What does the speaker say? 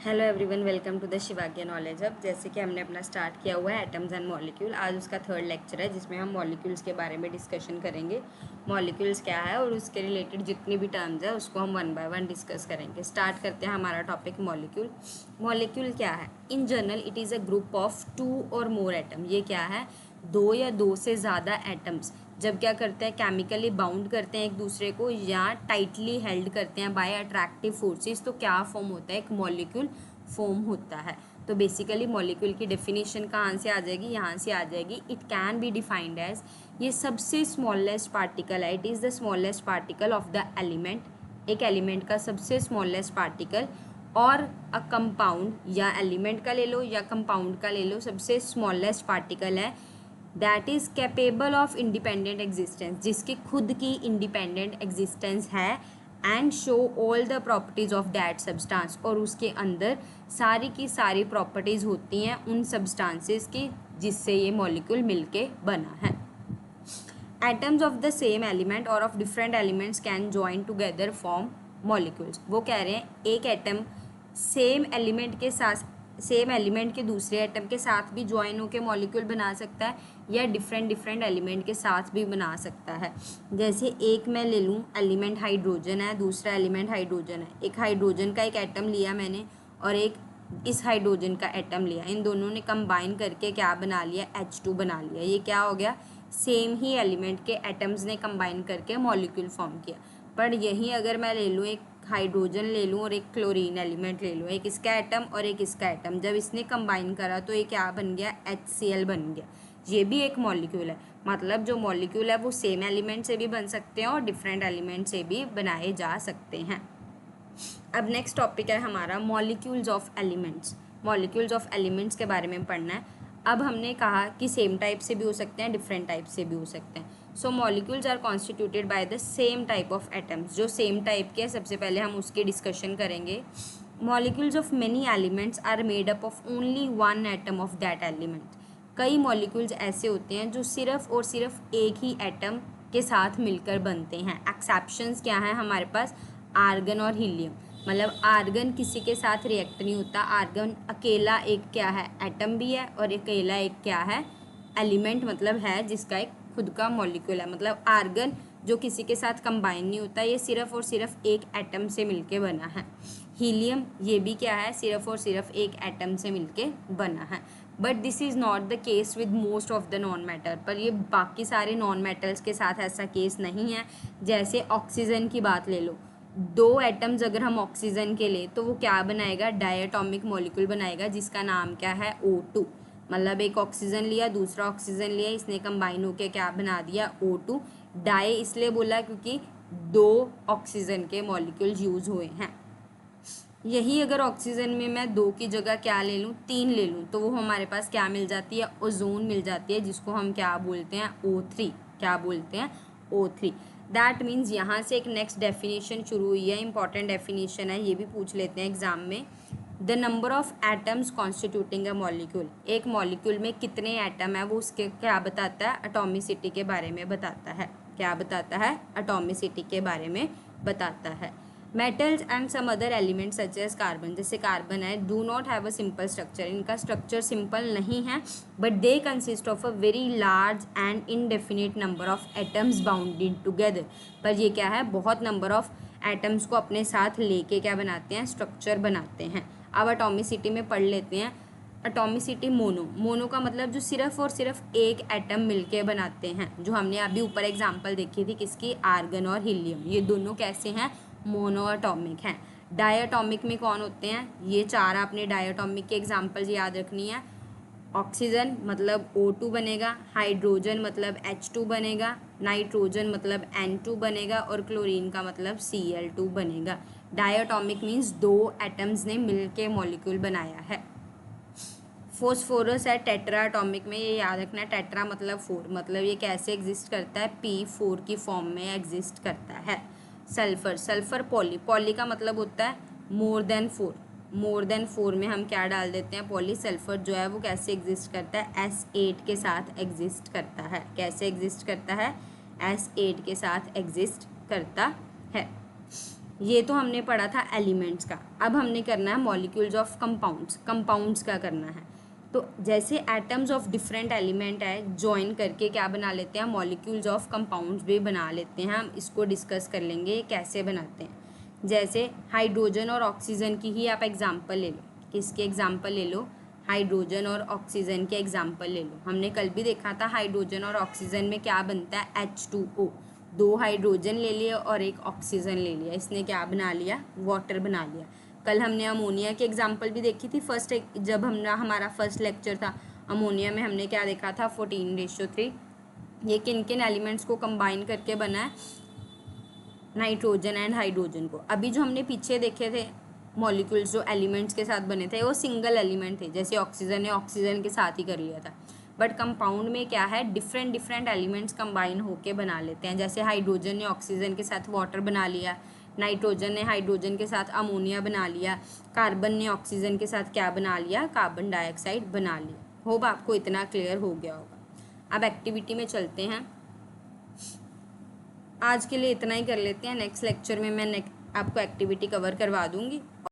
Hello everyone, welcome to the Shivagya knowledge hub. जैसे कि हमने अपना स्टार्ट किया हुआ है एटम्स एंड मॉलिक्यूल। आज उसका थर्ड लेक्चर है जिसमें हम मॉलिक्यूल्स के बारे में डिस्कशन करेंगे। मॉलिक्यूल्स क्या है और उसके रिलेटेड जितनी भी टर्म्स है उसको हम वन बाय वन डिस्कस करेंगे। स्टार्ट करते हैं हमारा टॉपिक मॉलिक्यूल। मॉलिक्यूल क्या है? In general it is a group of 2 और मोर एटम। ये क्या है? 2 या 2 से ज़्यादा एटम्स जब क्या करते हैं, केमिकली बाउंड करते हैं एक दूसरे को या टाइटली हेल्ड करते हैं बाय अट्रैक्टिव फोर्सेस, तो क्या फॉर्म होता है? एक मॉलिक्यूल फॉर्म होता है। तो बेसिकली मॉलिक्यूल की डेफिनेशन कहाँ से आ जाएगी? यहाँ से आ जाएगी। It can be defined as, ये सबसे स्मॉलेस्ट पार्टिकल है। It is the smallest particle of the element. एक एलिमेंट का सबसे स्मॉलेस्ट पार्टिकल और अ कंपाउंड, या एलिमेंट का ले लो या कंपाउंड का ले लो, सबसे स्मॉलेस्ट पार्टिकल है that is capable of independent existence, जिसकी खुद की इंडिपेंडेंट एग्जिस्टेंस है, and show all the properties of that substance, और उसके अंदर सारी की सारी प्रॉपर्टीज़ होती हैं उन सब्सटेंसेस की जिससे ये मॉलिक्यूल मिलके बना है। Atoms of the same element और of different elements can join together form molecules. वो कह रहे हैं एक एटम सेम एलिमेंट के साथ, सेम एलिमेंट के दूसरे एटम के साथ भी ज्वाइन होकर मॉलिक्यूल बना सकता है, या डिफरेंट एलिमेंट के साथ भी बना सकता है। जैसे एक मैं ले लूँ, एलिमेंट हाइड्रोजन है, दूसरा एलिमेंट हाइड्रोजन है। एक हाइड्रोजन का एक एटम लिया मैंने और एक इस हाइड्रोजन का एटम लिया। इन दोनों ने कंबाइन करके क्या बना लिया? H2 बना लिया। ये क्या हो गया? सेम ही एलिमेंट के एटम्स ने कंबाइन करके मॉलिक्यूल फॉर्म किया। पर यही अगर मैं ले लूँ, एक हाइड्रोजन ले लूँ और एक क्लोरीन एलिमेंट ले लूँ, एक इसका एटम और एक इसका एटम, जब इसने कंबाइन करा तो ये क्या बन गया? HCl बन गया। ये भी एक मॉलिक्यूल है। मतलब जो मॉलिक्यूल है वो सेम एलिमेंट से भी बन सकते हैं और डिफरेंट एलिमेंट से भी बनाए जा सकते हैं। अब नेक्स्ट टॉपिक है हमारा molecules of elements. Molecules of elements के बारे में पढ़ना है। अब हमने कहा कि सेम टाइप से भी हो सकते हैं, डिफरेंट टाइप से भी हो सकते हैं। So molecules are constituted by the same type of atoms. जो सेम टाइप के, सबसे पहले हम उसकी डिस्कशन करेंगे। Molecules of many elements are made up of only one atom of that element. कई मॉलिक्यूल्स ऐसे होते हैं जो सिर्फ और सिर्फ एक ही एटम के साथ मिलकर बनते हैं। एक्सेप्शंस क्या हैं हमारे पास? आर्गन और हीलियम। मतलब आर्गन किसी के साथ रिएक्ट नहीं होता। आर्गन अकेला एक क्या है? एटम भी है, और अकेला एक क्या है? एलिमेंट, मतलब है जिसका एक खुद का मॉलिक्यूल है। मतलब आर्गन जो किसी के साथ कंबाइन नहीं होता, ये सिर्फ और सिर्फ एक एटम से मिलके बना है। हीलियम ये भी क्या है? सिर्फ और सिर्फ एक एटम से मिलके बना है। But this is not the case with most of the non matter. पर ये बाकी सारे नॉन मेटल्स के साथ ऐसा केस नहीं है। जैसे ऑक्सीजन की बात ले लो, 2 एटम्स अगर हम ऑक्सीजन के लिए, तो वो क्या बनाएगा? डायटोमिक मॉलिक्यूल बनाएगा जिसका नाम क्या है? O2। मतलब एक ऑक्सीजन लिया, दूसरा ऑक्सीजन लिया, इसने कंबाइन होकर क्या बना दिया? O2। डाई इसलिए बोला क्योंकि 2 ऑक्सीजन के मॉलिक्यूल्स यूज हुए हैं। यही अगर ऑक्सीजन में मैं 2 की जगह क्या ले लूँ? 3 ले लूँ, तो वो हमारे पास क्या मिल जाती है? ओजोन मिल जाती है, जिसको हम क्या बोलते हैं? O3। क्या बोलते हैं? O3। दैट मीन्स यहाँ से एक नेक्स्ट डेफिनेशन शुरू हुई है। इंपॉर्टेंट डेफिनेशन है, ये भी पूछ लेते हैं एग्जाम में। The number of atoms constituting a molecule. एक मॉलिक्यूल में कितने एटम है वो उसके क्या बताता है? एटॉमिसिटी के बारे में बताता है। क्या बताता है? एटॉमिसिटी के बारे में बताता है। Metals and some other elements such as carbon, जैसे कार्बन है, do not have a simple structure. इनका स्ट्रक्चर सिंपल नहीं है, but they consist of a very large and indefinite number of atoms bounded together. पर ये क्या है? बहुत नंबर ऑफ एटम्स को अपने साथ लेके क्या बनाते हैं? स्ट्रक्चर बनाते हैं। अब एटॉमिसिटी में पढ़ लेते हैं। एटॉमिसिटी मोनो का मतलब जो सिर्फ और सिर्फ एक एटम मिलके बनाते हैं। जो हमने अभी ऊपर एग्जांपल देखी थी किसकी? आर्गन और हीलियम। ये दोनों कैसे हैं? मोनो एटॉमिक हैं। डायटोमिक में कौन होते हैं? ये 4 आपने डायटोमिक के एग्जांपल्स याद रखनी है। ऑक्सीजन मतलब O2 बनेगा, हाइड्रोजन मतलब H2 बनेगा, नाइट्रोजन मतलब N2 बनेगा, और क्लोरीन का मतलब Cl2 बनेगा। डायटोमिक मीन्स 2 एटम्स ने मिलके मॉलिक्यूल बनाया है। फोस्फोरस है टेट्रा एटॉमिक में, ये याद रखना है। टेट्रा मतलब 4, मतलब ये कैसे एग्जिस्ट करता है? P4 की फॉर्म में एग्जिस्ट करता है। सल्फर पॉली का मतलब होता है मोर देन 4। मोर देन 4 में हम क्या डाल देते हैं? पॉली। सल्फर जो है वो कैसे एग्जिस्ट करता है? S8 के साथ एग्जिस्ट करता है। कैसे एग्जिस्ट करता है? S8 के साथ एग्जिस्ट करता है। ये तो हमने पढ़ा था एलिमेंट्स का। अब हमने करना है मॉलिक्यूल्स ऑफ कंपाउंड्स का करना है। तो जैसे एटम्स ऑफ डिफरेंट एलिमेंट है, ज्वाइन करके क्या बना लेते हैं, मॉलिक्यूल्स ऑफ कंपाउंड्स भी बना लेते हैं। हम इसको डिस्कस कर लेंगे कैसे बनाते हैं। जैसे हाइड्रोजन और ऑक्सीजन की ही आप एग्जाम्पल ले लो। किसके एग्जाम्पल ले लो, हाइड्रोजन और ऑक्सीजन के एग्जाम्पल ले लो। हमने कल भी देखा था हाइड्रोजन और ऑक्सीजन में क्या बनता है, H2O। 2 हाइड्रोजन ले लिए और 1 ऑक्सीजन ले लिया, इसने क्या बना लिया, वाटर बना लिया। कल हमने अमोनिया की एग्जाम्पल भी देखी थी जब हमारा फर्स्ट लेक्चर था। अमोनिया में हमने क्या देखा था, 14:3। ये किन किन एलिमेंट्स को कंबाइन करके बना है, नाइट्रोजन एंड हाइड्रोजन को। अभी जो हमने पीछे देखे थे मॉलिक्यूल्स जो एलिमेंट्स के साथ बने थे वो सिंगल एलिमेंट थे, जैसे ऑक्सीजन ने ऑक्सीजन के साथ ही कर लिया था। बट कंपाउंड में क्या है, डिफरेंट एलिमेंट्स कंबाइन होके बना लेते हैं। जैसे हाइड्रोजन ने ऑक्सीजन के साथ वाटर बना लिया, नाइट्रोजन ने हाइड्रोजन के साथ अमोनिया बना लिया, कार्बन ने ऑक्सीजन के साथ क्या बना लिया, कार्बन डाइऑक्साइड बना लिया। होप आपको इतना क्लियर हो गया होगा। अब एक्टिविटी में चलते हैं। आज के लिए इतना ही कर लेते हैं, नेक्स्ट लेक्चर में मैं आपको एक्टिविटी कवर करवा दूंगी।